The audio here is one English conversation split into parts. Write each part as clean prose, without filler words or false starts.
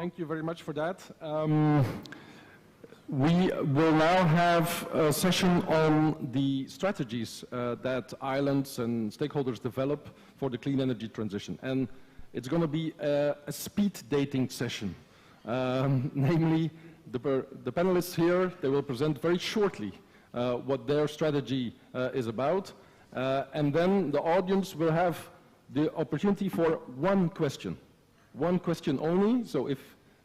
Thank you very much for that. We will now have a session on the strategies that islands and stakeholders develop for the clean energy transition. And it's going to be a speed dating session. Namely, the panelists here, they will present very shortly what their strategy is about. And then the audience will have the opportunity for one question only. So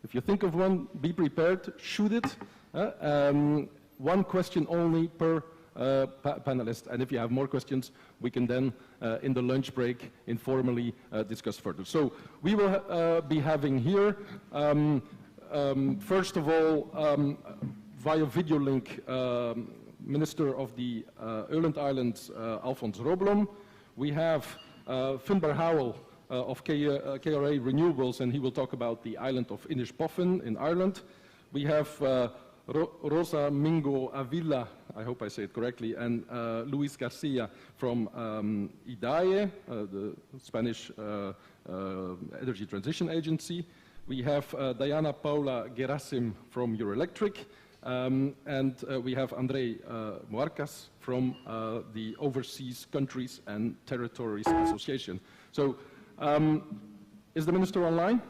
if you think of one, be prepared, shoot it. One question only per panelist. And if you have more questions, we can then, in the lunch break, informally discuss further. So we will be having here, first of all, via video link, Minister of the Öland Islands, Alfons Röblom. We have Finnbar Howell of KRA Renewables, and he will talk about the island of Inishbofin in Ireland. We have Rosa, Mingo, Ávila, I hope I say it correctly, and Luis García from IDAE, the Spanish Energy Transition Agency. We have Diana-Paula Gherasim from Eurelectric, and we have Andrei Moarcas from the Overseas Countries and Territories Association. So, is the minister online?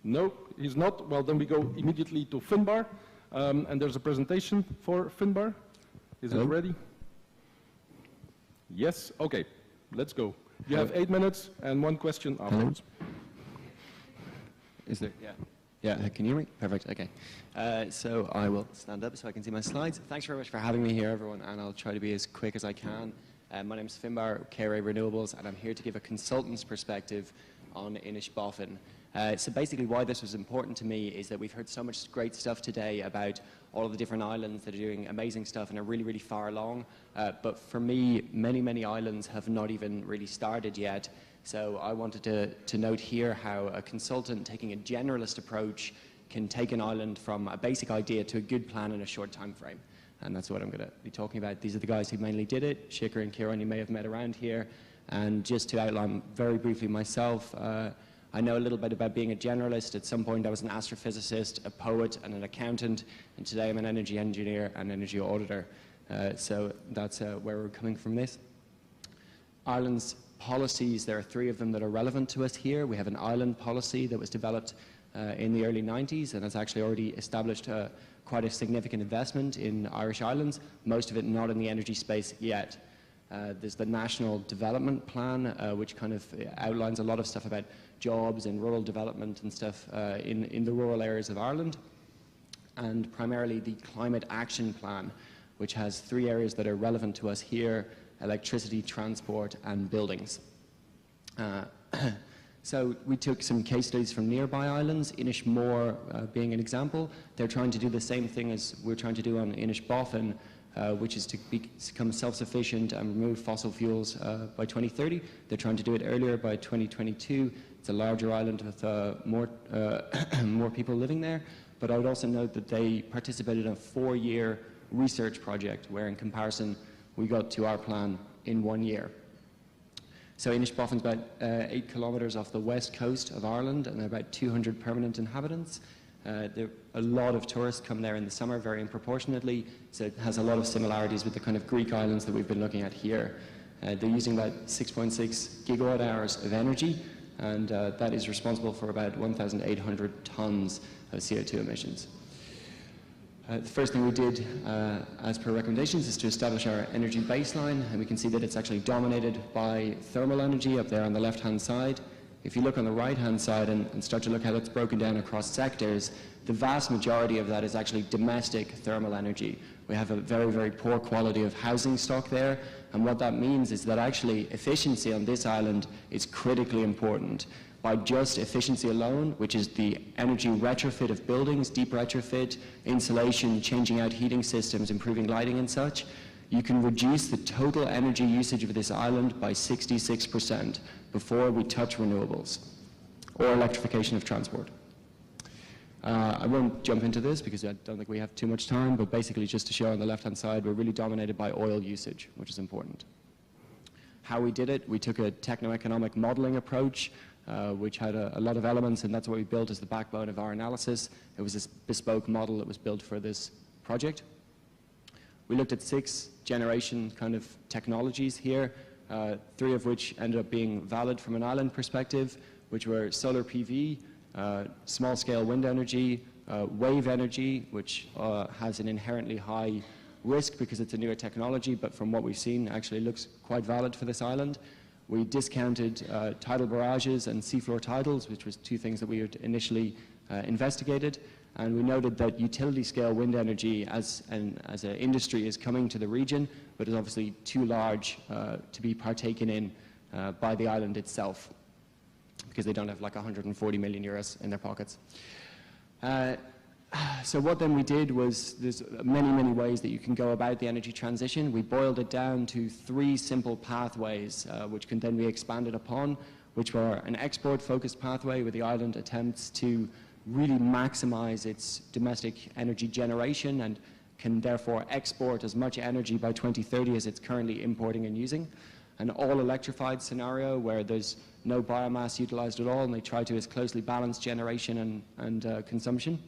No, he's not. Well, then we go immediately to Finnbar, and there's a presentation for Finnbar. Is it ready? Yes? Okay, let's go. You have 8 minutes and one question afterwards. Is there? Yeah. Yeah, can you hear me? Perfect, okay. So I will stand up so I can see my slides. Thanks very much for having me here, everyone, and I'll try to be as quick as I can. My name is Finnbar, KRA Renewables, and I'm here to give a consultant's perspective on Inishbofin. So basically why this was important to me is that we've heard so much great stuff today about all of the different islands that are doing amazing stuff and are really, really far along. But for me, many, many islands have not even really started yet. So I wanted to note here how a consultant taking a generalist approach can take an island from a basic idea to a good plan in a short time frame. And that's what I'm going to be talking about. These are the guys who mainly did it. Shikar and Kieran you may have met around here. And just to outline very briefly myself, I know a little bit about being a generalist. At some point I was an astrophysicist, a poet and an accountant, and today I'm an energy engineer and energy auditor. So that's where we're coming from this. Ireland's policies, there are 3 of them that are relevant to us here. We have an island policy that was developed in the early 90s and has actually already established quite a significant investment in Irish islands, most of it not in the energy space yet. There's the National Development Plan, which kind of outlines a lot of stuff about jobs and rural development and stuff in the rural areas of Ireland. And primarily the Climate Action Plan, which has 3 areas that are relevant to us here: electricity, transport, and buildings. So we took some case studies from nearby islands, Inishmore being an example. They're trying to do the same thing as we're trying to do on Inishbofin, which is to become self-sufficient and remove fossil fuels by 2030. They're trying to do it earlier by 2022. It's a larger island with more people living there. But I would also note that they participated in a 4-year research project where in comparison we got to our plan in 1 year. So Inishbofin's about 8 kilometres off the west coast of Ireland and about 200 permanent inhabitants. There a lot of tourists come there in the summer, very disproportionately, so it has a lot of similarities with the kind of Greek islands that we've been looking at here. They're using about 6.6 gigawatt hours of energy, and that is responsible for about 1,800 tons of CO2 emissions. The first thing we did, as per recommendations, is to establish our energy baseline, and we can see that it's actually dominated by thermal energy up there on the left-hand side. If you look on the right-hand side and start to look how it's broken down across sectors, the vast majority of that is actually domestic thermal energy. We have a very, very poor quality of housing stock there, and what that means is that actually efficiency on this island is critically important. By just efficiency alone, which is the energy retrofit of buildings, deep retrofit, insulation, changing out heating systems, improving lighting and such, you can reduce the total energy usage of this island by 66% before we touch renewables or electrification of transport. I won't jump into this because I don't think we have too much time, but basically just to show on the left-hand side, we're really dominated by oil usage, which is important. How we did it, we took a techno-economic modeling approach. which had a lot of elements, and that's what we built as the backbone of our analysis. It was this bespoke model that was built for this project. We looked at 6 generation kind of technologies here, 3 of which ended up being valid from an island perspective, which were solar PV, small-scale wind energy, wave energy, which has an inherently high risk because it's a newer technology, but from what we've seen actually looks quite valid for this island. We discounted tidal barrages and seafloor tidals, which was 2 things that we had initially investigated, and we noted that utility-scale wind energy as an industry is coming to the region, but is obviously too large to be partaken in by the island itself, because they don't have like 140 million euros in their pockets. So what then we did was, there's many ways that you can go about the energy transition. We boiled it down to 3 simple pathways, which can then be expanded upon, which were an export-focused pathway where the island attempts to really maximize its domestic energy generation and can therefore export as much energy by 2030 as it's currently importing and using. An all-electrified scenario where there's no biomass utilized at all, and they try to as closely balance generation and consumption.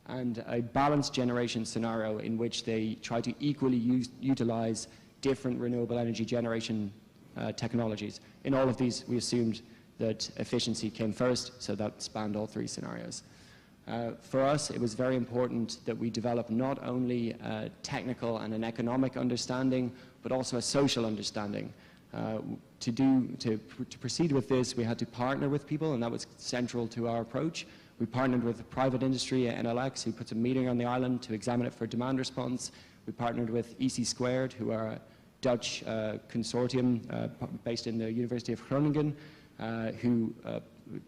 And a balanced generation scenario in which they try to equally utilize different renewable energy generation technologies. In all of these, we assumed that efficiency came first, so that spanned all 3 scenarios. For us, it was very important that we develop not only a technical and an economic understanding, but also a social understanding. To proceed with this, we had to partner with people, and that was central to our approach. We partnered with private industry at NLX, who puts a meter on the island to examine it for demand response. We partnered with EC², who are a Dutch consortium based in the University of Groningen, who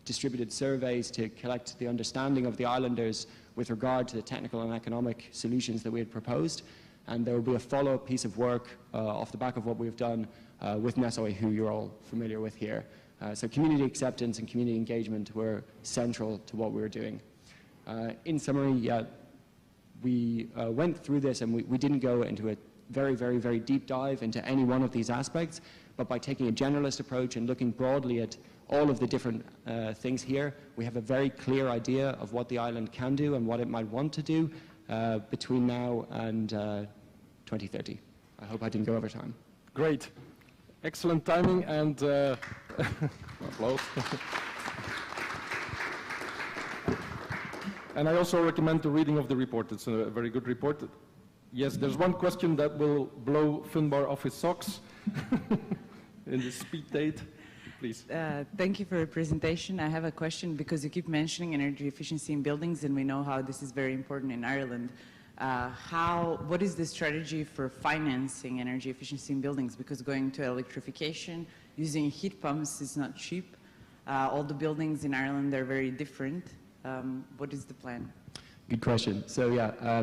distributed surveys to collect the understanding of the islanders with regard to the technical and economic solutions that we had proposed. And there will be a follow-up piece of work off the back of what we've done with NESOI, who you're all familiar with here. So community acceptance and community engagement were central to what we were doing. In summary, we went through this, and we didn't go into a very deep dive into any one of these aspects, but by taking a generalist approach and looking broadly at all of the different things here, we have a very clear idea of what the island can do and what it might want to do between now and 2030. I hope I didn't go over time. Great. Excellent timing, and applause. And I also recommend the reading of the report. It's a very good report. Yes, there's one question that will blow Finnbar off his socks in the speed date. Please. Thank you for your presentation. I have a question because you keep mentioning energy efficiency in buildings, and we know how this is very important in Ireland. What is the strategy for financing energy efficiency in buildings? Because going to electrification, using heat pumps is not cheap. All the buildings in Ireland are very different. What is the plan? Good question. So yeah,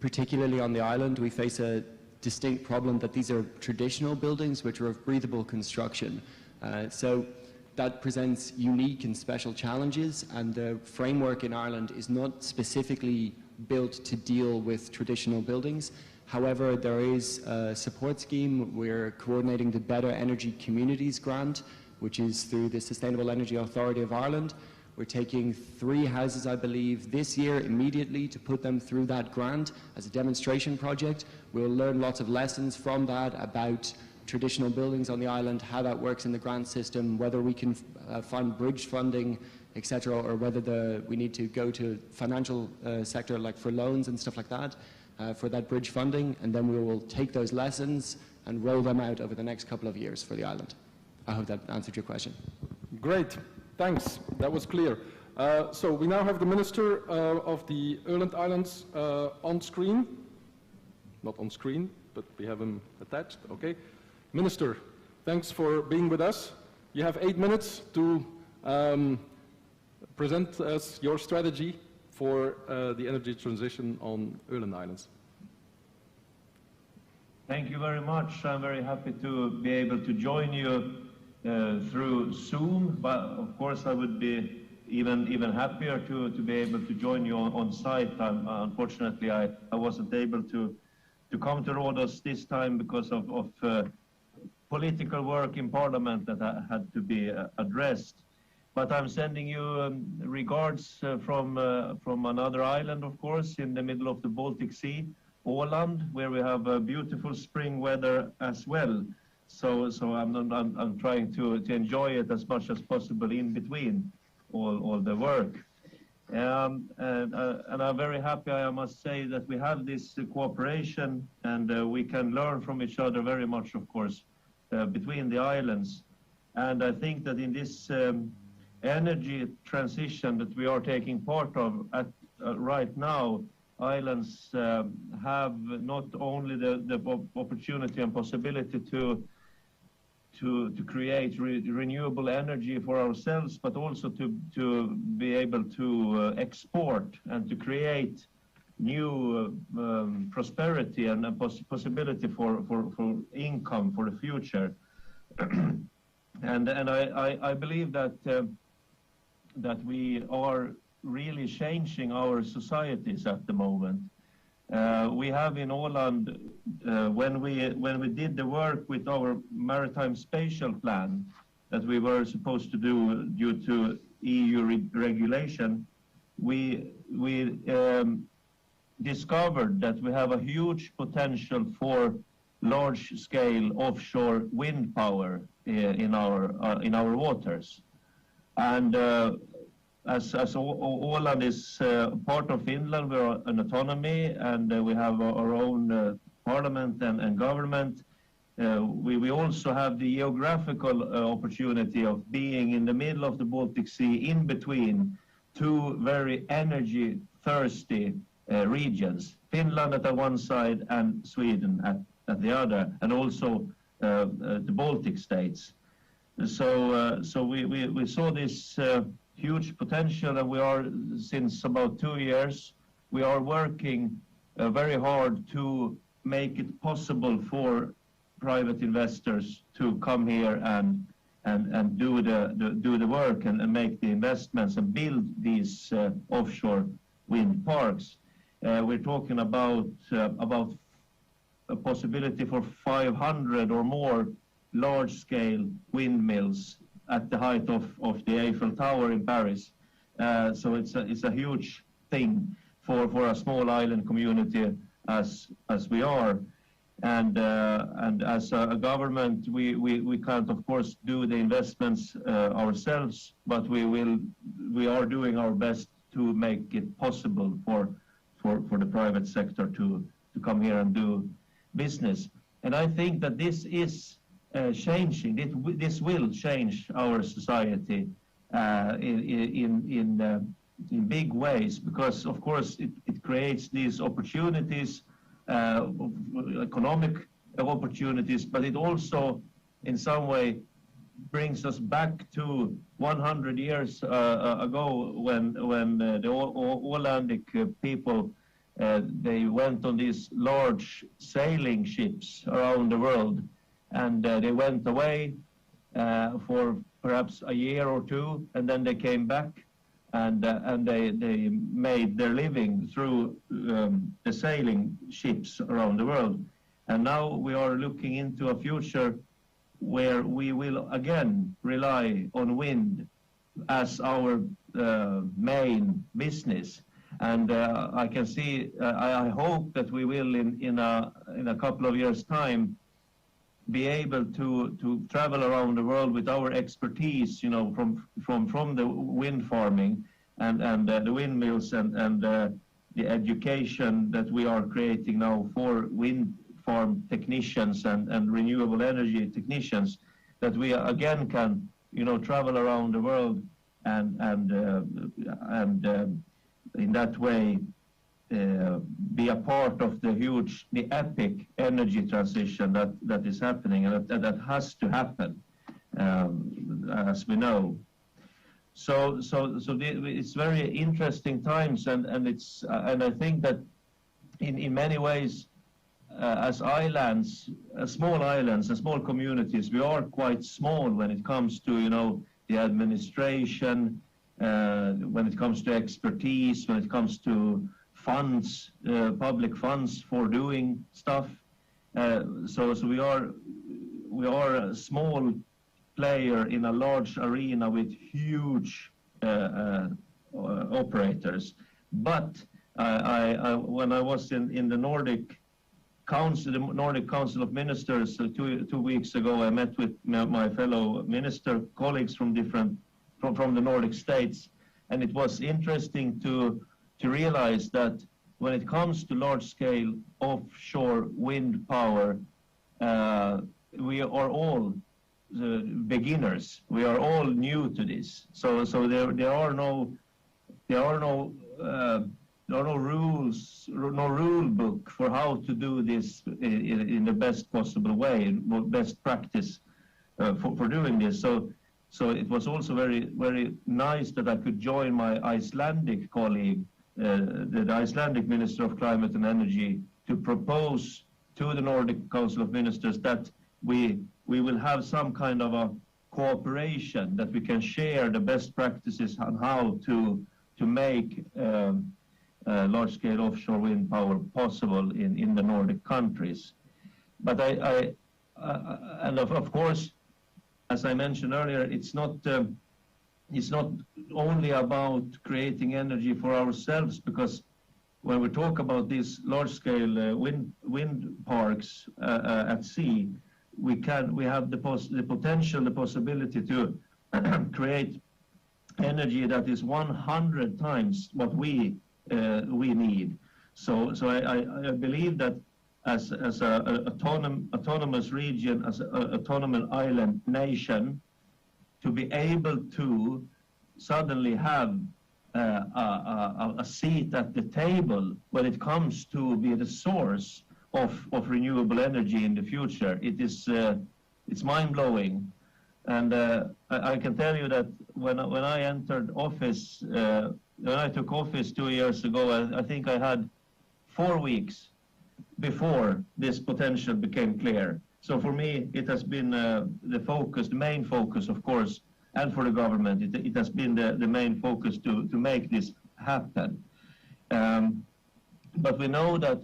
particularly on the island, we face a distinct problem that these are traditional buildings which are of breathable construction. So that presents unique and special challenges, and the framework in Ireland is not specifically built to deal with traditional buildings. However, there is a support scheme. We're coordinating the Better Energy Communities grant, which is through the Sustainable Energy Authority of Ireland. We're taking 3 houses, I believe, this year immediately to put them through that grant as a demonstration project. We'll learn lots of lessons from that about traditional buildings on the island, how that works in the grant system, whether we can find bridge funding, etc., or whether we need to go to financial sector, like for loans and stuff like that, for that bridge funding, and then we will take those lessons and roll them out over the next couple of years for the island. I hope that answered your question. Great, thanks. That was clear. So we now have the Minister of the Åland Islands on screen. Not on screen, but we have him attached. Okay. Minister, thanks for being with us. You have 8 minutes to present us your strategy for the energy transition on Åland Islands. Thank you very much. I'm very happy to be able to join you through Zoom, but of course I would be even happier to be able to join you on site. Unfortunately, I wasn't able to come to Rhodos this time because of political work in Parliament that had to be addressed. But I'm sending you regards from another island, of course, in the middle of the Baltic Sea, Åland, where we have beautiful spring weather as well. So I'm trying to enjoy it as much as possible in between all the work. And I'm very happy, I must say, that we have this cooperation, and we can learn from each other very much, of course, between the islands. And I think that in this energy transition that we are taking part of right now, islands have not only the opportunity and possibility to create renewable energy for ourselves, but also to be able to export and to create new prosperity and a possibility for income for the future. and I believe that we are really changing our societies at the moment. We have in Åland, when we did the work with our maritime spatial plan that we were supposed to do due to EU regulation, we discovered that we have a huge potential for large-scale offshore wind power in our waters. And as Åland is part of Finland, we are an autonomy, and we have our own parliament and government. We also have the geographical opportunity of being in the middle of the Baltic Sea, in between two very energy-thirsty regions, Finland at the one side and Sweden at the other, and also the Baltic states. So we saw this huge potential, and we are, since about 2 years, we are working very hard to make it possible for private investors to come here and do the work and make the investments and build these offshore wind parks. We're talking about a possibility for 500 or more large-scale windmills at the height of the Eiffel Tower in Paris. So it's a huge thing for a small island community as we are. And as a government, we can't, of course, do the investments ourselves, but we are doing our best to make it possible for the private sector to come here and do business. And I think that this is changing. This will change our society in big ways, because of course it creates these opportunities, economic opportunities, but it also in some way brings us back to 100 years ago when the Ålandic people they went on these large sailing ships around the world. And they went away for perhaps a year or two, and then they came back, and they made their living through the sailing ships around the world. And now we are looking into a future where we will again rely on wind as our main business. And I can see, I hope that we will in a couple of years' time be able to travel around the world with our expertise, you know, from the wind farming and the windmills and the education that we are creating now for wind farm technicians and renewable energy technicians, that we again can, you know, travel around the world and in that way be a part of the epic energy transition that is happening, and that has to happen, as we know. So it's very interesting times, and I think that in many ways, as islands, small islands and small communities, we are quite small when it comes to, you know, the administration, when it comes to expertise, when it comes to funds, public funds for doing stuff. So we are small player in a large arena with huge operators. But when I was in the Nordic Council, the Nordic Council of Ministers 2 weeks ago, I met with my fellow minister colleagues from the Nordic states, and it was interesting to realize that when it comes to large-scale offshore wind power, we are all beginners. We are all new to this. So there are no rules, no rule book for how to do this in the best possible way, best practice for doing this. So it was also very, very nice that I could join my Icelandic colleague, the Icelandic Minister of Climate and Energy, to propose to the Nordic Council of Ministers that we will have some kind of a cooperation, that we can share the best practices on how to make large-scale offshore wind power possible in the Nordic countries. But and of course, as I mentioned earlier, it's not only about creating energy for ourselves, because when we talk about these large-scale wind parks at sea, we have the potential, the possibility to create energy that is 100 times what we need. So I believe that as an autonomous region, as an autonomous island nation, to be able to suddenly have a seat at the table when it comes to be the source of renewable energy in the future, it's mind-blowing. And I can tell you that when I entered office, when I took office 2 years ago, I think I had 4 weeks before this potential became clear. So for me, it has been the main focus, of course, and for the government, it has been the main focus to make this happen. But we know that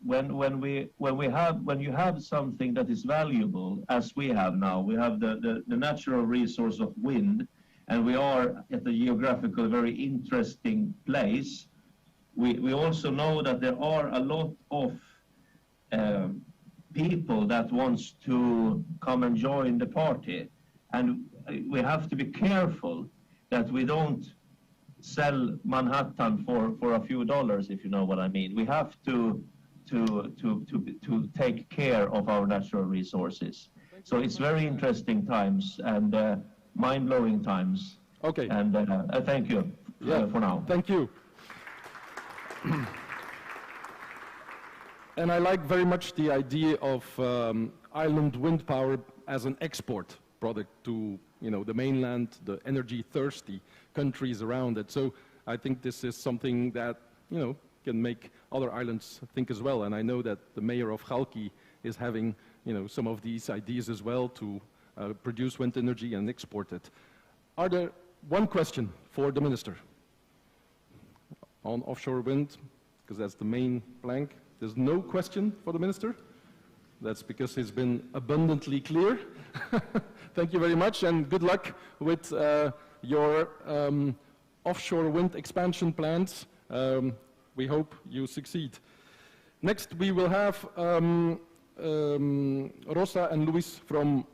when you have something that is valuable, as we have now, we have the natural resource of wind, and we are at a geographical very interesting place. We also know that there are a lot of people that wants to come and join the party, and we have to be careful that we don't sell Manhattan for a few dollars, if you know what I mean. We have to take care of our natural resources. So it's very interesting times and mind-blowing times. Okay. And thank you for now. Thank you. And I like very much the idea of island wind power as an export product to the mainland, the energy-thirsty countries around it. So I think this is something that can make other islands think as well. And I know that the mayor of Chalki is having some of these ideas as well to produce wind energy and export it. Are there one question for the minister on offshore wind? Because that's the main plank. There's no question for the minister. That's because he's been abundantly clear. Thank you very much, and good luck with your offshore wind expansion plans. We hope you succeed. Next, we will have Rosa and Luis from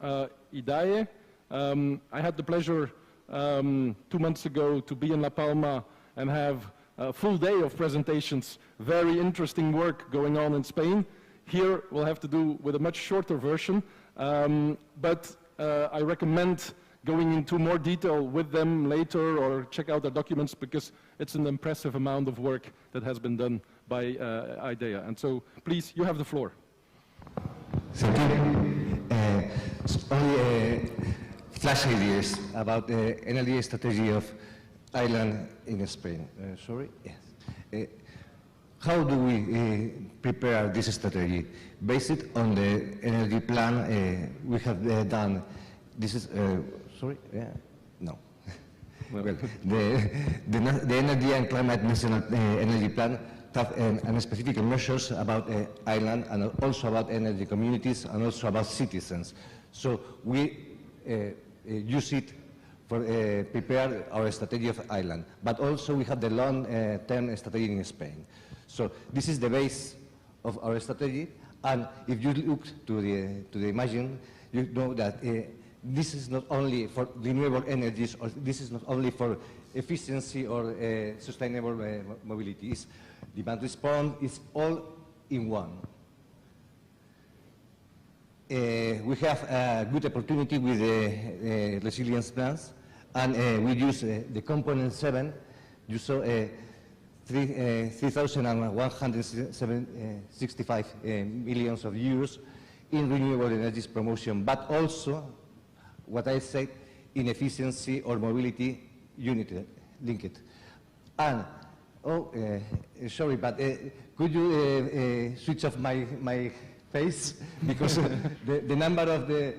IDAE. I had the pleasure 2 months ago to be in La Palma and have a full day of presentations, very interesting work going on in Spain. Here we'll have to do with a much shorter version, but I recommend going into more detail with them later or check out their documents, because it's an impressive amount of work that has been done by IDAE. And so please, you have the floor. Thank you. Only flash ideas about the energy strategy of island in Spain. Sorry? Yes. How do we prepare this strategy? Based on the energy plan we have done. This is, sorry? Yeah? No. Well, the Energy and Climate National Energy Plan have specific measures about island and also about energy communities and also about citizens. So we use it for prepare our strategy of island. But also we have the long-term strategy in Spain. So this is the base of our strategy. And if you look to the imagine, you know that this is not only for renewable energies, or this is not only for efficiency or sustainable mobility. It's demand response is all in one. We have a good opportunity with the resilience plans, and we use the component 7. You saw 3,165 millions of euros in renewable energies promotion, but also, what I said, in efficiency or mobility unit linked. And, sorry, but could you switch off my face? Because the number of the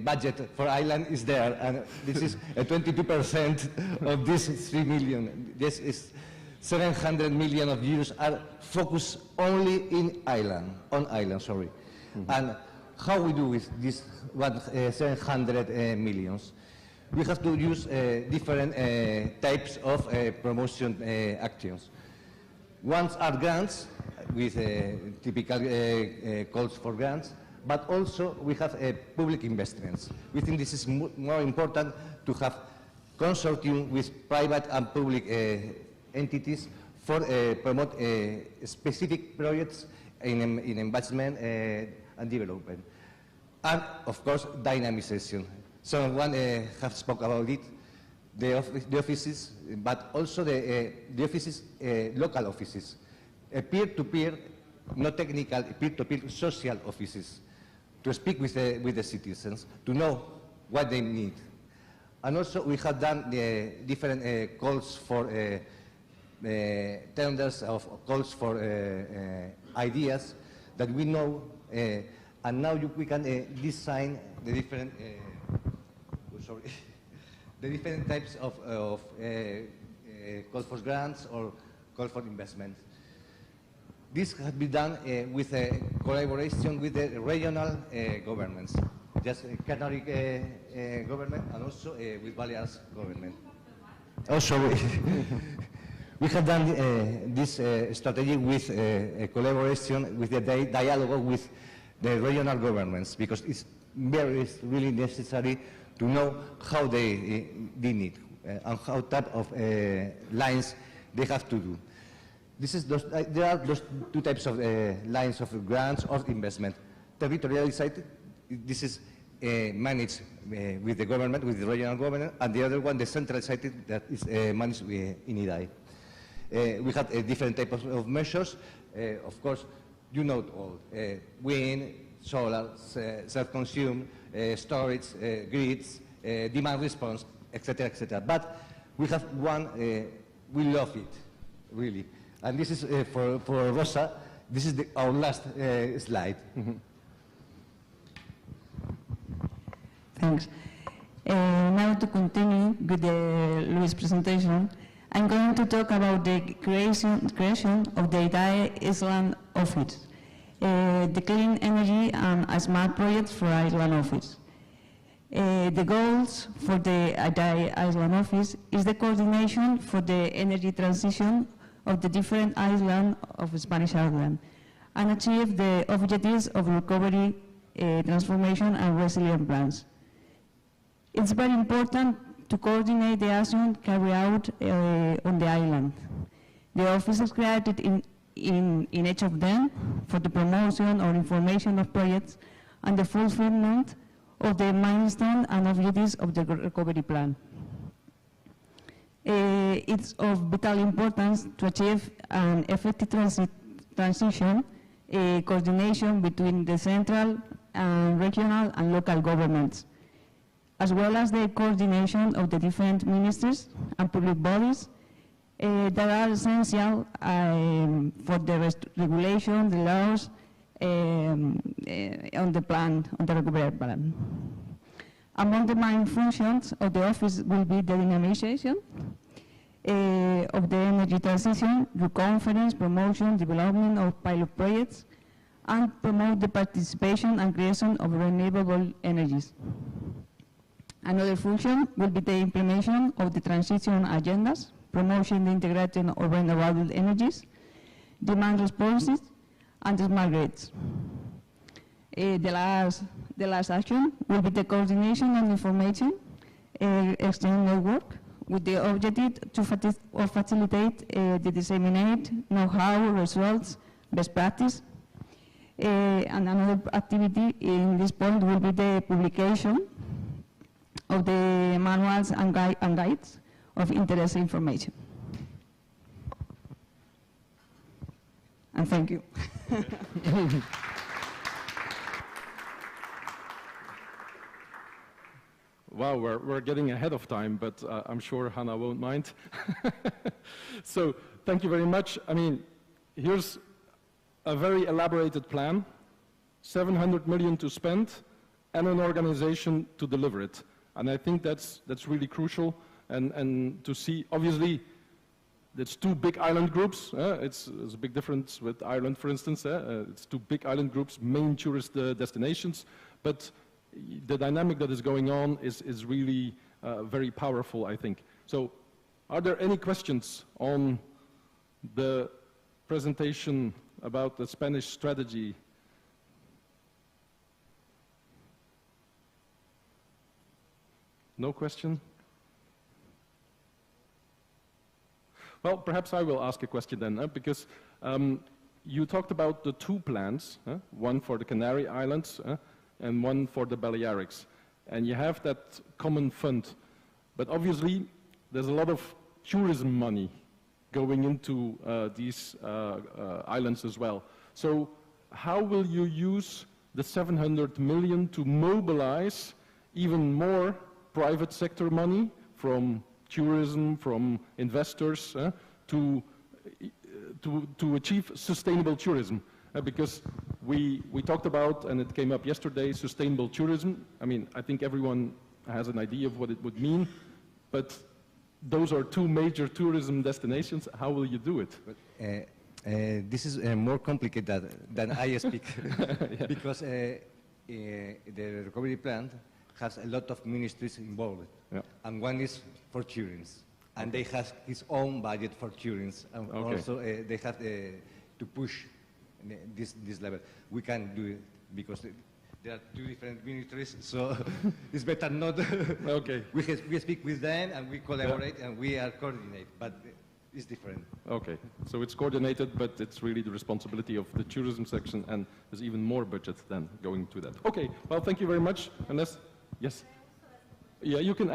budget for island is there, and this is 22% of this 3 million. This is 700 million of euros are focused only in island, on island, sorry. Mm-hmm. And how we do with this 700 millions? We have to use different types of promotion actions. Ones are grants, with typical calls for grants, but also we have public investments. We think this is more important to have consortium with private and public entities for promote specific projects in investment and development. And of course, dynamization. Someone have spoke about it, the offices, but also the offices, local offices. Peer-to-peer, not technical, peer-to-peer social offices, to speak with the citizens, to know what they need. And also we have done different calls for tenders of calls for ideas that we know, and now we can design the different, the different types of calls for grants or call for investments. This has been done with a collaboration with the regional governments, just Canary government and also with Balearic government. Oh, sorry. We have done this strategy with a collaboration with the dialogue with the regional governments, because it's really necessary to know how they need and how type of lines they have to do. There are those two types of lines of grants or investment. Territorialized, this is managed with the government, with the regional government, and the other one, the centralized, that is managed in IDAE. We have different types of measures. Of course, you know all, wind, solar, self-consumed, storage, grids, demand response, etc., etc. But we have one, we love it, really. And this is for Rosa. This is our last slide. Thanks. Now to continue with Luis' presentation, I'm going to talk about the creation of the IDAE Island Office, the clean energy and smart projects for Island Office. The goals for the IDAE Island Office is the coordination for the energy transition of the different islands of Spanish Island and achieve the objectives of recovery, transformation and resilient plans. It's very important to coordinate the action carried out on the island. The office is created in each of them for the promotion or information of projects and the fulfillment of the milestones and objectives of the recovery plan. It's of vital importance to achieve an effective transition, coordination between the central, regional and local governments, as well as the coordination of the different ministries and public bodies that are essential for the regulation, the laws on the plan, on the recovery plan. Among the main functions of the office will be the dynamization of the energy transition through conference, promotion, development of pilot projects, and promote the participation and creation of renewable energies. Another function will be the implementation of the transition agendas, promoting the integration of renewable energies, demand responses, and smart grids. The last action will be the coordination and information exchange network, with the objective to facilitate the disseminate know-how, results, best practice. And another activity in this point will be the publication of the manuals and guides of interest information. And thank you. Wow, we're getting ahead of time, but I'm sure Hannah won't mind. So thank you very much. I mean, here's a very elaborated plan, 700 million to spend, and an organization to deliver it. And I think that's really crucial. And to see, obviously, it's two big island groups. It's a big difference with Ireland, for instance. It's two big island groups, main tourist destinations. But the dynamic that is going on is really very powerful, I think. So are there any questions on the presentation about the Spanish strategy? No question? Well, perhaps I will ask a question then, because you talked about the two plans, one for the Canary Islands and one for the Balearics. And you have that common fund. But obviously, there's a lot of tourism money going into these islands as well. So how will you use the 700 million to mobilize even more private sector money from tourism, from investors, to achieve sustainable tourism? Because we talked about, and it came up yesterday, sustainable tourism. I mean, I think everyone has an idea of what it would mean, but those are two major tourism destinations. How will you do it? This is more complicated than I speak, Yeah. because the recovery plan has a lot of ministries involved, Yeah. and one is for tourism, and they have its own budget for tourism, and Okay. also they have to push this level. We can do it because there are two different ministries, so it's better not. Okay. We speak with them and we collaborate, and we are coordinate, but it's different. Okay, so it's coordinated, but it's really the responsibility of the tourism section, and there's even more budget than going to that. Okay, well, thank you very much. Unless, yes? Yeah, you can,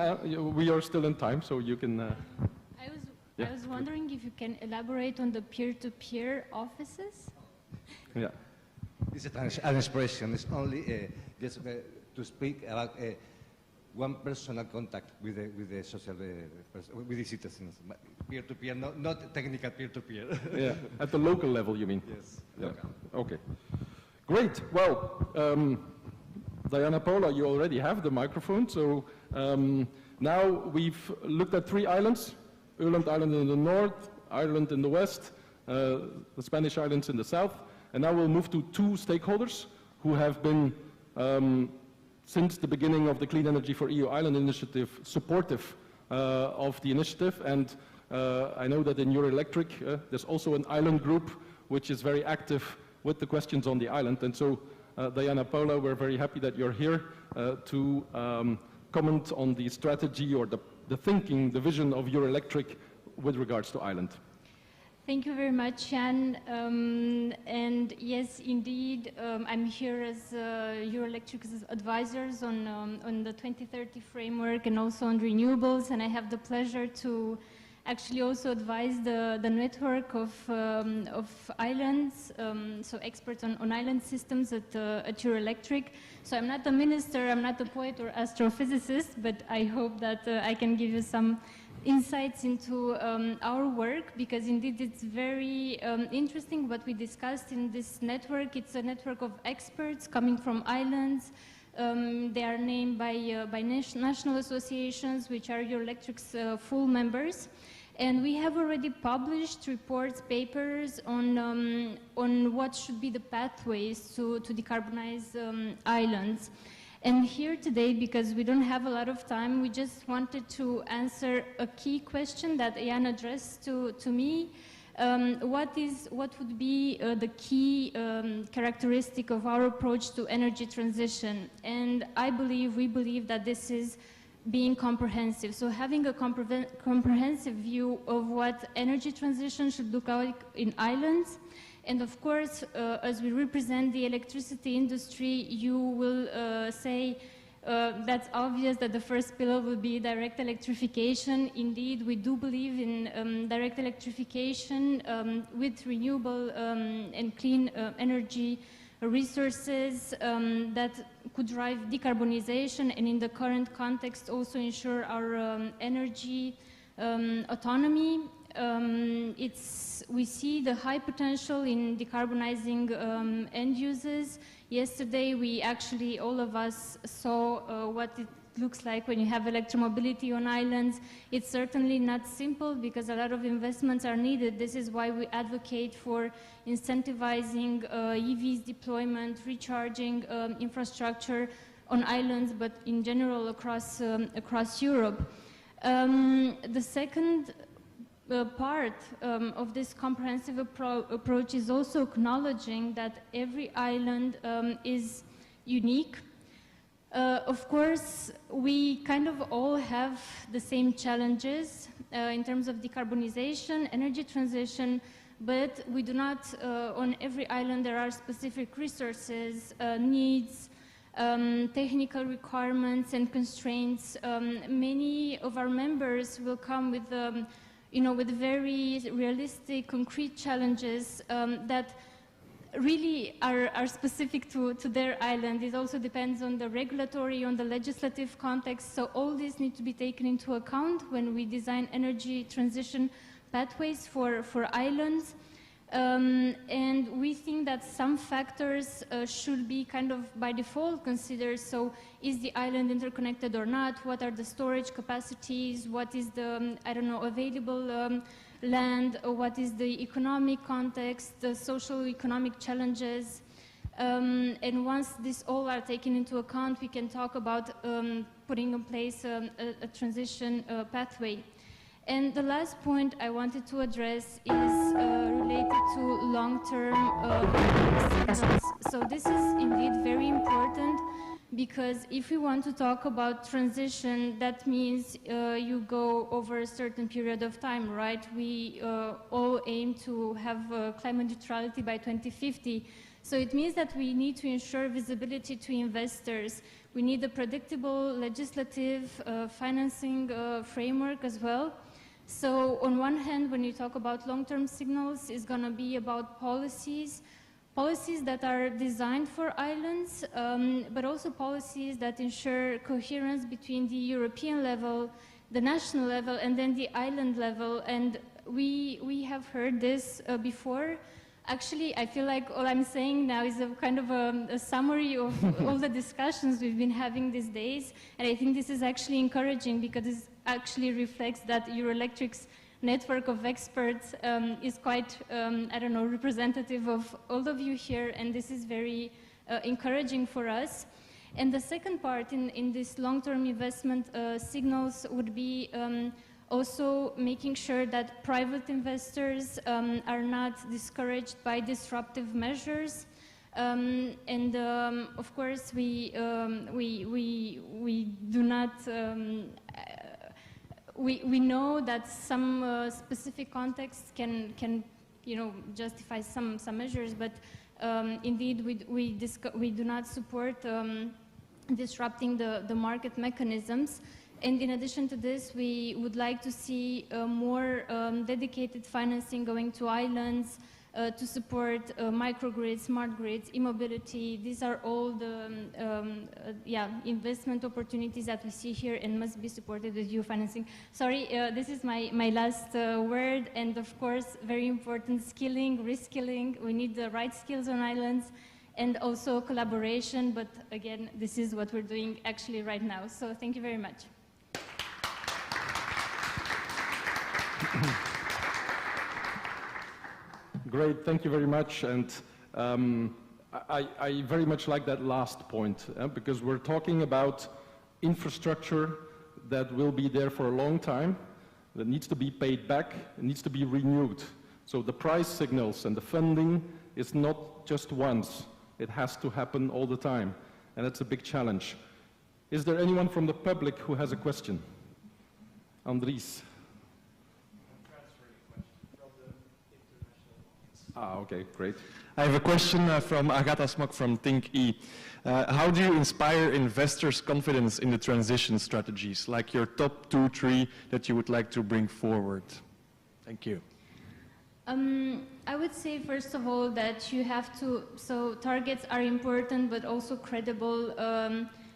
we are still in time, so you can... I was wondering if you can elaborate on the peer-to-peer offices? Yeah. It's an expression. It's only just to speak about one personal contact with the social with the citizens. Peer-to-peer, not technical peer-to-peer. Yeah, at the local level, you mean? Yes. Yeah. Okay. Great. Well, Diana-Paula, you already have the microphone. So now we've looked at three islands: Öland Island in the north, Ireland in the west, the Spanish islands in the south. And now we'll move to two stakeholders who have been, since the beginning of the Clean Energy for EU Island initiative, supportive of the initiative. And I know that in Eurelectric, there's also an island group which is very active with the questions on the island. And so, Diana-Paula, we're very happy that you're here to comment on the strategy or the thinking, the vision of Eurelectric with regards to island. Thank you very much, Jan. And yes, indeed, I'm here as Eurelectric's advisors on the 2030 framework and also on renewables, and I have the pleasure to actually also advise the network of islands, so experts on island systems at Eurelectric. So I'm not a minister, I'm not a poet or astrophysicist, but I hope that I can give you some insights into our work, because indeed it's very interesting what we discussed in this network. It's a network of experts coming from islands. They are named by national associations, which are Eurelectric's full members. And we have already published reports, papers on what should be the pathways to decarbonize islands. And here today, because we don't have a lot of time, we just wanted to answer a key question that Ian addressed to me. What would be the key characteristic of our approach to energy transition? And we believe that this is being comprehensive. So having a comprehensive view of what energy transition should look like in islands. And of course, as we represent the electricity industry, you will say that's obvious that the first pillar will be direct electrification. Indeed, we do believe in direct electrification with renewable and clean energy resources that could drive decarbonization, and in the current context also ensure our energy autonomy. We see the high potential in decarbonizing end uses. Yesterday, we actually, all of us, saw what it looks like when you have electromobility on islands. It's certainly not simple because a lot of investments are needed. This is why we advocate for incentivizing EVs deployment, recharging infrastructure on islands, but in general across Europe. The second part of this comprehensive approach is also acknowledging that every island is unique. Of course, we kind of all have the same challenges in terms of decarbonization, energy transition, but we do not, on every island there are specific resources, needs, technical requirements and constraints. Many of our members will come with with very realistic, concrete challenges that really are specific to their island. It also depends on the regulatory, on the legislative context. So all these need to be taken into account when we design energy transition pathways for islands. And we think that some factors should be kind of by default considered. So is the island interconnected or not? What are the storage capacities? What is the, available land? What is the economic context, the social economic challenges? And once this all are taken into account, we can talk about putting in place a transition pathway. And the last point I wanted to address is related to long-term signals. So this is indeed very important because if we want to talk about transition, that means you go over a certain period of time, right? We all aim to have climate neutrality by 2050. So it means that we need to ensure visibility to investors. We need a predictable legislative financing framework as well. So on one hand, when you talk about long-term signals, it's going to be about policies that are designed for islands, but also policies that ensure coherence between the European level, the national level, and then the island level. And we have heard this before. Actually, I feel like all I'm saying now is a kind of a summary of all the discussions we've been having these days. And I think this is actually encouraging because it actually reflects that Eurelectric's network of experts is quite, representative of all of you here. And this is very encouraging for us. And the second part in this long-term investment signals would be also making sure that private investors are not discouraged by disruptive measures. Of course, we do not, we know that some specific contexts can justify some measures, but indeed we do not support disrupting the market mechanisms. And in addition to this, we would like to see more dedicated financing going to islands to support microgrids, smart grids, e-mobility. These are all the investment opportunities that we see here and must be supported with EU financing. Sorry, this is my last word. And of course, very important, skilling, reskilling. We need the right skills on islands and also collaboration. But again, this is what we're doing actually right now. So thank you very much. Great, thank you very much. And I very much like that last point, because we're talking about infrastructure that will be there for a long time, that needs to be paid back, it needs to be renewed. So the price signals and the funding is not just once, it has to happen all the time, and that's a big challenge. Is there anyone from the public who has a question? Andries. Okay, great. I have a question from Agatha Smok from Think-E. How do you inspire investors' confidence in the transition strategies, like your top 2, 3 that you would like to bring forward? Thank you. I would say, first of all, that you have to, so targets are important, but also credible,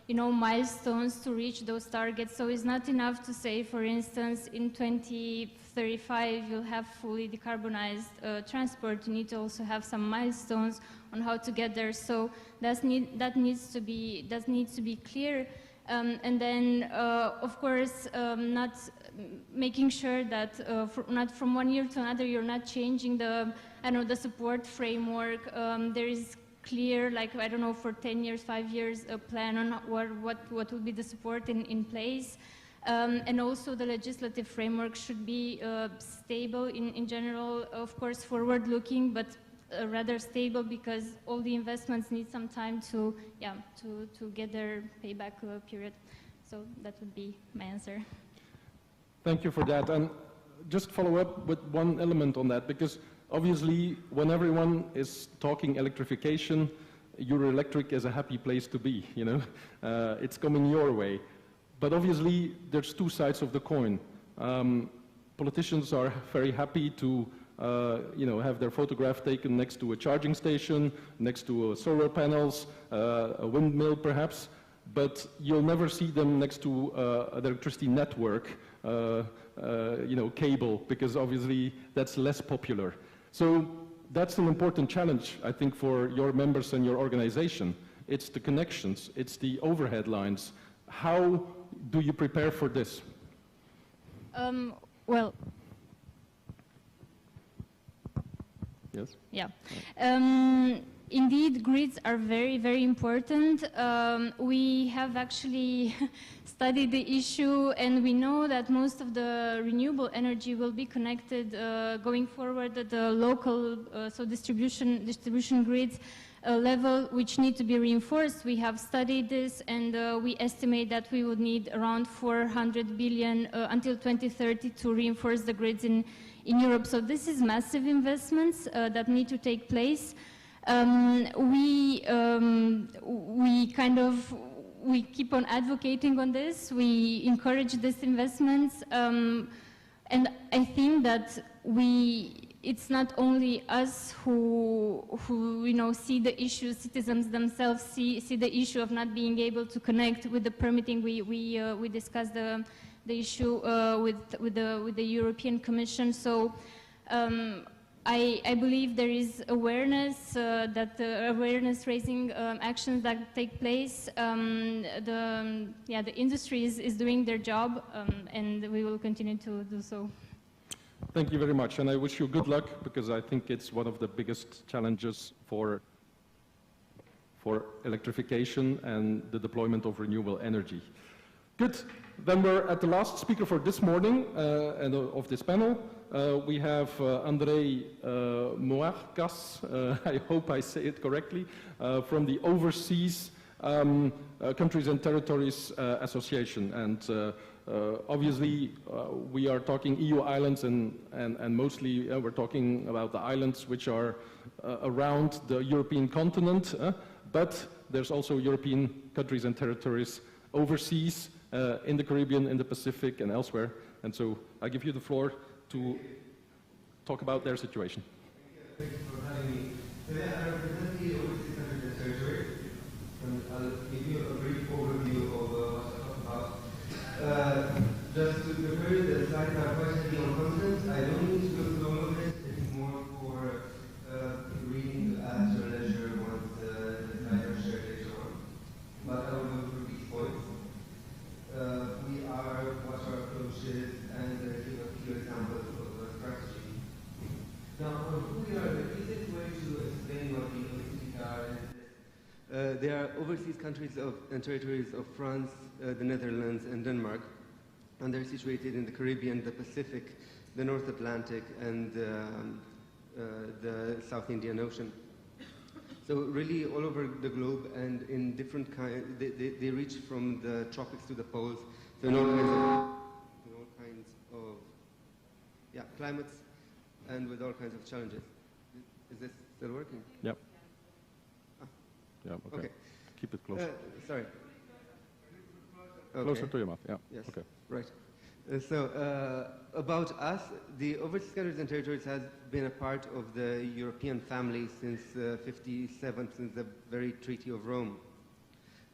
milestones to reach those targets. So it's not enough to say, for instance, in 2035 you'll have fully decarbonized transport. You need to also have some milestones on how to get there. So that needs to be clear. And then, of course, not making sure that not from one year to another you're not changing the support framework. There is clear, for 10 years, 5 years, a plan on what will be the support in place. And also the legislative framework should be stable in general, of course forward-looking, but rather stable, because all the investments need some time to get their payback period. So that would be my answer. Thank you for that. And just follow up with one element on that, because obviously when everyone is talking electrification, Eurelectric is a happy place to be, it's coming your way. But obviously there's two sides of the coin. Politicians are very happy to have their photograph taken next to a charging station, next to solar panels, a windmill perhaps, but you'll never see them next to an electricity network, cable, because obviously that's less popular. So that's an important challenge, I think, for your members and your organization. It's the connections, it's the overhead lines. How do you prepare for this? Well, yes. Yeah. Indeed, grids are very, very important. We have actually studied the issue, and we know that most of the renewable energy will be connected going forward at the local, distribution grids level, which need to be reinforced. We have studied this, and we estimate that we would need around 400 billion until 2030 to reinforce the grids in Europe. So this is massive investments that need to take place. We keep on advocating on this. We encourage these investments, and I think that it's not only us who see the issue. Citizens themselves see the issue of not being able to connect with the permitting. We discussed the issue with the European Commission. So I believe there is awareness that awareness-raising actions that take place. The industry is doing their job, and we will continue to do so. Thank you very much, and I wish you good luck, because I think it's one of the biggest challenges for electrification and the deployment of renewable energy. Good. Then we're at the last speaker for this morning and of this panel. We have Andrei Moarcas, I hope I say it correctly, from the Overseas Countries and Territories Association. And obviously we are talking EU islands, and mostly we're talking about the islands which are around the European continent, but there's also European countries and territories overseas, in the Caribbean, in the Pacific, and elsewhere. And so I give you the floor to talk about their situation. Thank you for having me. Today I represent the Overseas Countries and Territories, and I'll give you a brief overview of what I talk about. Just to prepare you, the slides are quite heavy on content. I don't need to go through all of it. It's more for reading at your leisure once the slides are shared later on. But I will go through each point. What our approach is, and give a few examples of the strategy. Now, on who we are, the easiest way to explain what the OCTA is They are overseas countries and territories of France, the Netherlands, and Denmark, and they're situated in the Caribbean, the Pacific, the North Atlantic, and the South Indian Ocean. So really all over the globe and in different kinds, they reach from the tropics to the poles, so in all kinds of climates and with all kinds of challenges. Is this still working? Yep. Yeah, okay. Keep it close. Sorry. Closer to your mouth, yeah. Yes. Okay. Right. So about us, the overseas countries and territories has been a part of the European family since '57, since the very Treaty of Rome.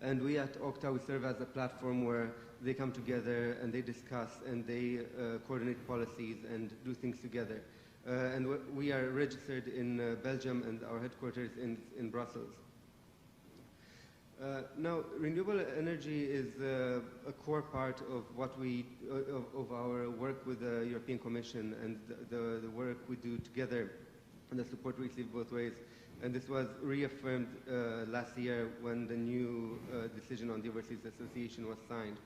And we at OCTA, we serve as a platform where they come together and they discuss and they coordinate policies and do things together. And we are registered in Belgium and our headquarters in Brussels. Now, renewable energy is a core part of what of our work with the European Commission and the work we do together and the support we receive both ways. And this was reaffirmed last year when the new decision on the Overseas Association was signed,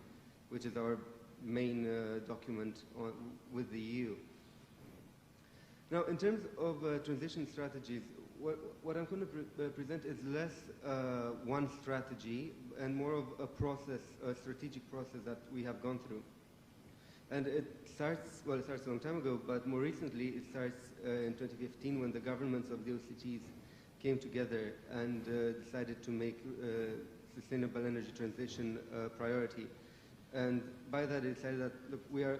which is our main document with the EU. Now, in terms of transition strategies, what I'm going to present is less one strategy and more of a process, a strategic process that we have gone through. And it starts a long time ago, but more recently it starts in 2015 when the governments of the OCTs came together and decided to make sustainable energy transition a priority. And by that, they decided that, look, we are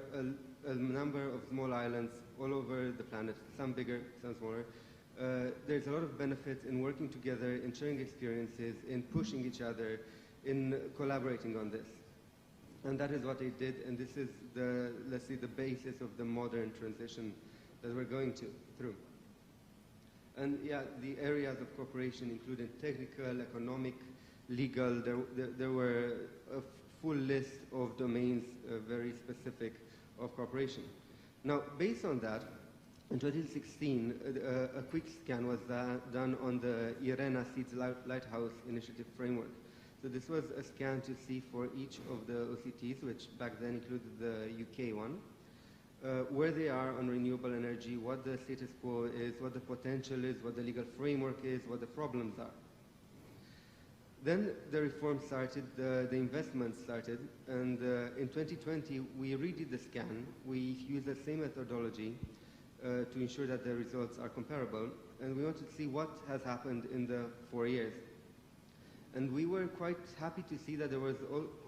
a number of small islands all over the planet, some bigger, some smaller. There's a lot of benefit in working together, in sharing experiences, in pushing each other, in collaborating on this. And that is what they did, and this is let's say, the basis of the modern transition that we're going through. And yeah, the areas of cooperation included technical, economic, legal. There were a full list of domains, very specific, of cooperation. Now, based on that, in 2016, a quick scan was done on the IRENA Seeds Lighthouse Initiative framework. So this was a scan to see for each of the OCTs, which back then included the UK one, where they are on renewable energy, what the status quo is, what the potential is, what the legal framework is, what the problems are. Then the reform started, the investment started, and in 2020 we redid the scan. We used the same methodology to ensure that the results are comparable, and we wanted to see what has happened in the 4 years. And we were quite happy to see that there was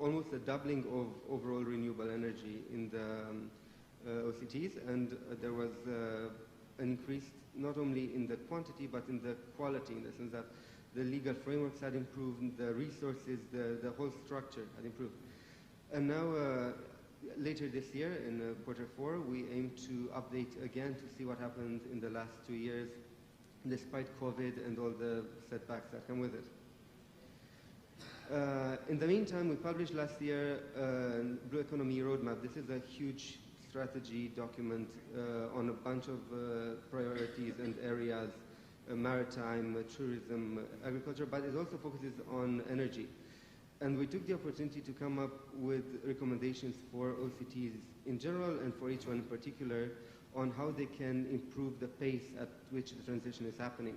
almost a doubling of overall renewable energy in the OCTs, and there was an increase not only in the quantity but in the quality, in the sense that the legal frameworks had improved, the resources, the whole structure had improved. And now, later this year, in Q4, we aim to update again to see what happened in the last 2 years, despite COVID and all the setbacks that come with it. In the meantime, we published last year Blue Economy Roadmap. This is a huge strategy document on a bunch of priorities and areas, maritime, tourism, agriculture, but it also focuses on energy. And we took the opportunity to come up with recommendations for OCTs in general and for each one in particular on how they can improve the pace at which the transition is happening.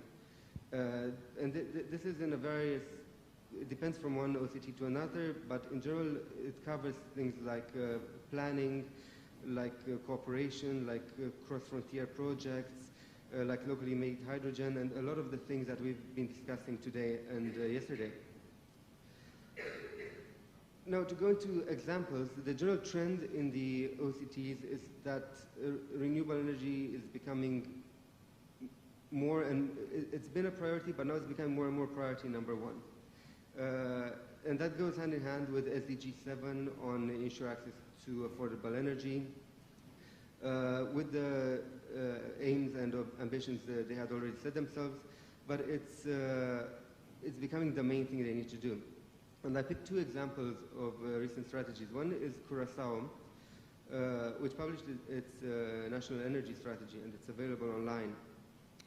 And this is in a various, it depends from one OCT to another, but in general it covers things like planning, like cooperation, like cross-frontier projects, like locally made hydrogen, and a lot of the things that we've been discussing today and yesterday. Now, to go into examples, the general trend in the OCTs is that renewable energy is becoming more, and it's been a priority, but now it's becoming more and more priority number one. And that goes hand in hand with SDG 7 on ensure access to affordable energy, with the aims and ambitions that they had already set themselves, but it's becoming the main thing they need to do. And I picked two examples of recent strategies. One is Curaçao, which published its national energy strategy, and it's available online.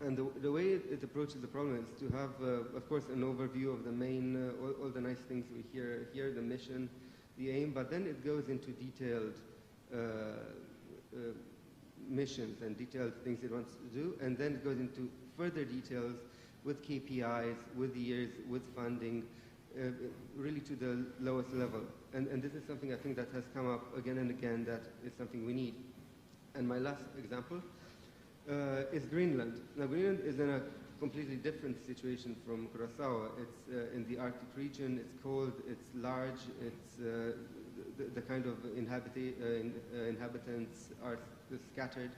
And the way it approaches the problem is to have, of course, an overview of the main, all the nice things we hear here, the mission, the aim, but then it goes into detailed missions and detailed things it wants to do, and then it goes into further details with KPIs, with years, with funding, really to the lowest level. And this is something I think that has come up again and again, that is something we need. And my last example is Greenland. Now, Greenland is in a completely different situation from Curaçao. It's in the Arctic region, it's cold, it's large, it's the kind of inhabitants are scattered.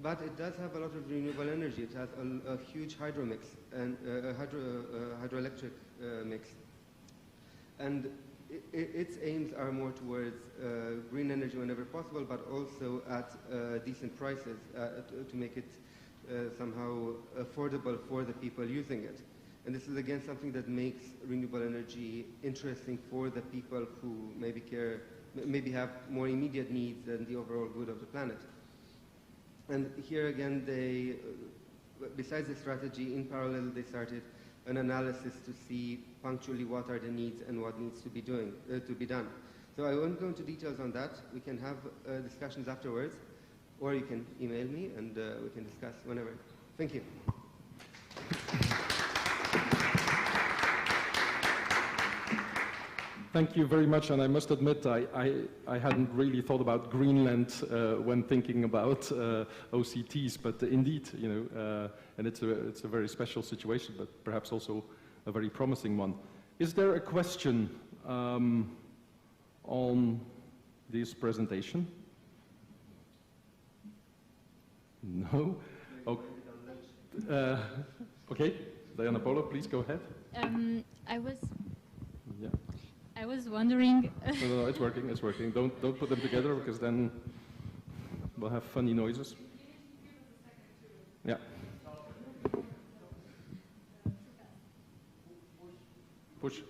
But it does have a lot of renewable energy. It has a huge hydro mix and hydroelectric mix. And its aims are more towards green energy whenever possible, but also at decent prices to make it somehow affordable for the people using it. And this is again something that makes renewable energy interesting for the people who maybe have more immediate needs than the overall good of the planet. And here again, they, besides the strategy, in parallel they started an analysis to see punctually what are the needs and what needs to be done. So I won't go into details on that. We can have discussions afterwards, or you can email me and we can discuss whenever. Thank you. Thank you very much, and I must admit I hadn't really thought about Greenland when thinking about OCTs, but indeed, you know, and it's a very special situation, but perhaps also a very promising one. Is there a question on this presentation? No? Okay, Diana-Paula, please go ahead. I was wondering. No, it's working. It's working. Don't put them together because then we'll have funny noises. Yeah. Push.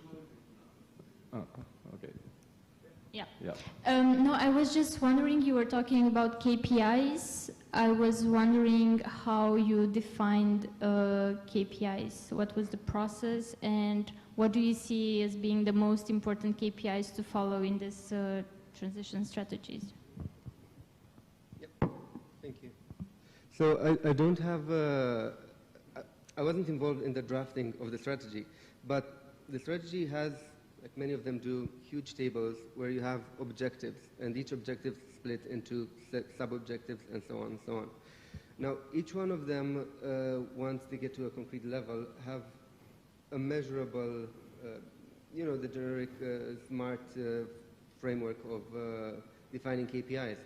Oh, okay. Yeah. Yeah. No, I was just wondering. You were talking about KPIs. I was wondering how you defined KPIs. What was the process, and what do you see as being the most important KPIs to follow in this transition strategies? Yep, thank you. So I don't have, I wasn't involved in the drafting of the strategy, but the strategy has, like many of them do, huge tables where you have objectives, and each objective is split into sub-objectives and so on and so on. Now, each one of them, once they get to a concrete level, have a measurable, you know, the generic smart framework of defining KPIs.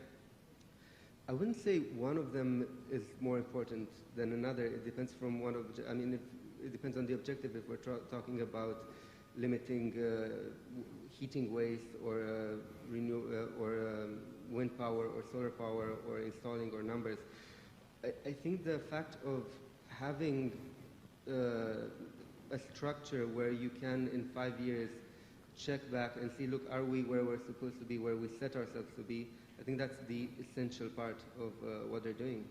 I wouldn't say one of them is more important than another. It depends from one of, I mean, it depends on the objective. If we're talking about limiting heating waste or wind power or solar power or installing or numbers, I think the fact of having a structure where you can, in 5 years, check back and see, look, are we where we're supposed to be, where we set ourselves to be? I think that's the essential part of what they're doing.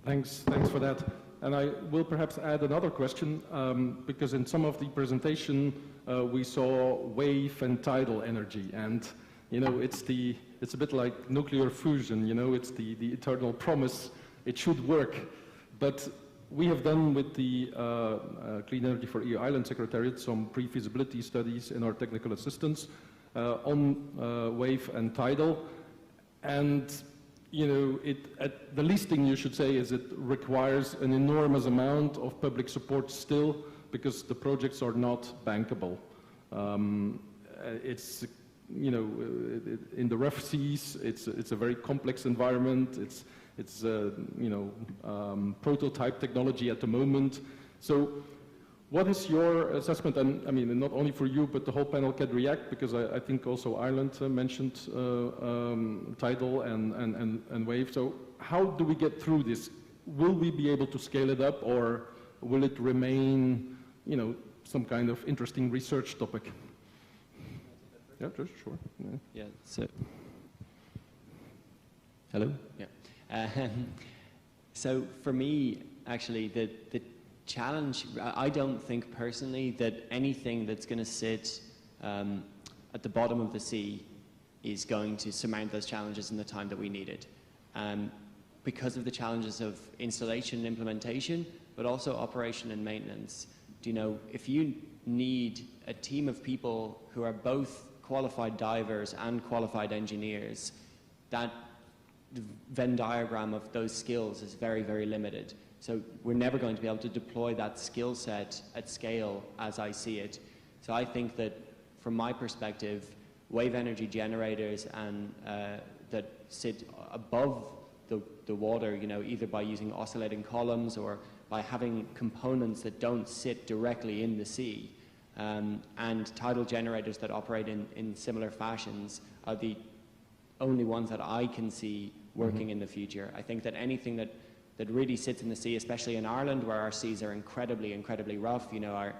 Thanks for that. And I will perhaps add another question, because in some of the presentation we saw wave and tidal energy, and you know, it's a bit like nuclear fusion. You know, it's the eternal promise. It should work, but we have done with the Clean Energy for EU Island Secretariat some pre-feasibility studies in our technical assistance on wave and tidal, and you know, the least thing you should say is it requires an enormous amount of public support still, because the projects are not bankable. It's, you know, in the rough seas, it's a very complex environment. It's you know, prototype technology at the moment. So what is your assessment? And I mean, not only for you, but the whole panel can react, because I think also Ireland mentioned tidal and wave. So how do we get through this? Will we be able to scale it up, or will it remain, you know, some kind of interesting research topic? Yeah, sure. Yeah, so, hello? Yeah. So for me, actually, the challenge, I don't think personally that anything that's going to sit at the bottom of the sea is going to surmount those challenges in the time that we need it. Because of the challenges of installation and implementation, but also operation and maintenance. Do you know, if you need a team of people who are both qualified divers and qualified engineers, that Venn diagram of those skills is very, very limited. So we're never going to be able to deploy that skill set at scale as I see it. So I think that from my perspective, wave energy generators and that sit above the water, you know, either by using oscillating columns or by having components that don't sit directly in the sea, and tidal generators that operate in similar fashions are the only ones that I can see working in the future. I think that anything that really sits in the sea, especially in Ireland, where our seas are incredibly, incredibly rough, you know,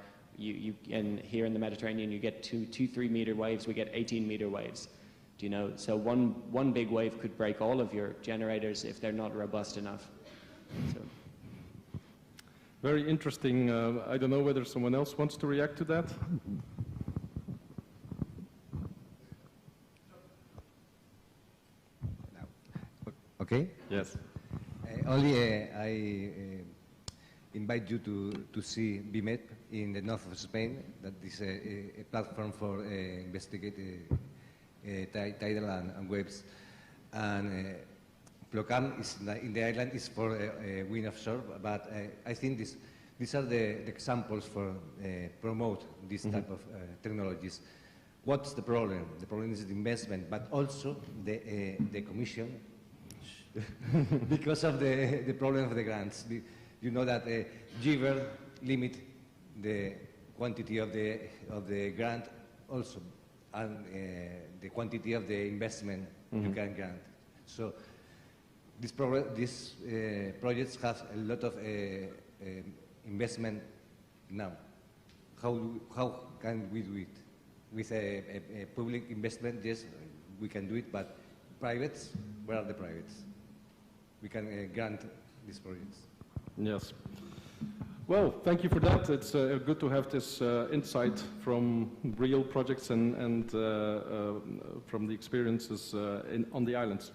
and here in the Mediterranean you get 2-3 meter waves, we get 18 meter waves. Do you know? So one big wave could break all of your generators if they're not robust enough. So. Very interesting. I don't know whether someone else wants to react to that. Okay? Yes. Only I invite you to see BIMEP in the north of Spain. That is a platform for investigate tidal and waves. And Plocam is in the island is for wind offshore, but I think these are the examples for promote this type of technologies. What's the problem? The problem is the investment, but also the commission, because of the problem of the grants. You know that GIVER limit the quantity of the grant also, and the quantity of the investment you can grant. So these projects have a lot of investment now. How can we do it? With a public investment, yes, we can do it, but privates, where are the privates? We can grant these projects. Yes. Well, thank you for that. It's good to have this insight from real projects and from the experiences on the islands.